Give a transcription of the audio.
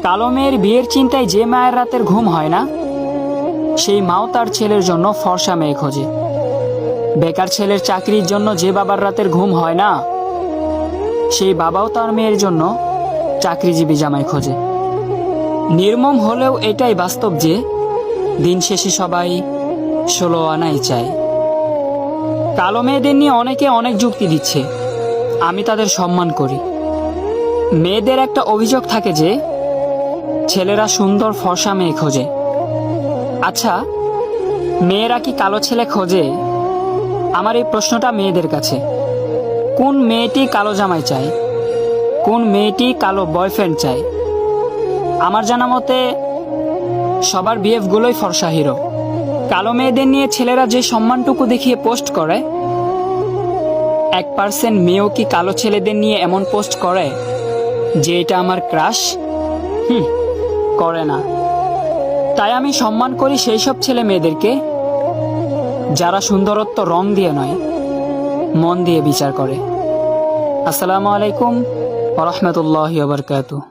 কালো মেয়ের বিয়ের চিন্তায় যে মায়ের রাতের ঘুম হয় না, সেই মাও তার ছেলের জন্য ফর্সা মেয়ে খোঁজে। বেকার ছেলের চাকরির জন্য যে বাবার রাতের ঘুম হয় না, সেই বাবাও তার মেয়ের জন্য চাকরিজীবী জামাই খোঁজে। নির্মম হলেও এটাই বাস্তব যে দিন শেষে সবাই 16 আনাই চায়। কালো মেয়েদের নিয়ে অনেকে অনেক যুক্তি দিচ্ছে, আমি তাদের সম্মান করি। মেয়েদের একটা অভিযোগ থাকে যে ছেলেরা সুন্দর ফর্সা মেয়ে খোঁজে। আচ্ছা, মেয়েরা কি কালো ছেলে খোঁজে? আমার এই প্রশ্নটা মেয়েদের কাছে। কোন মেয়েটি কালো জামাই চায়? কোন মেয়েটি কালো বয়ফ্রেন্ড চায়? আমার জানা মতে সবার বিএফগুলোই ফর্সা হিরো। কালো মেয়েদের নিয়ে ছেলেরা যে সম্মানটুকু দেখিয়ে পোস্ট করে, 1% মেয়েও কি কালো ছেলেদের নিয়ে এমন পোস্ট করে যে এটা আমার ক্রাশ? করে না। তাই আমি সম্মান করি সেই সব ছেলে মেয়েদেরকে যারা সুন্দরত্ব রং দিয়ে নয়, মন দিয়ে বিচার করে। আসসালামু আলাইকুম ওয়া রাহমাতুল্লাহি ওয়া বারাকাতুহু।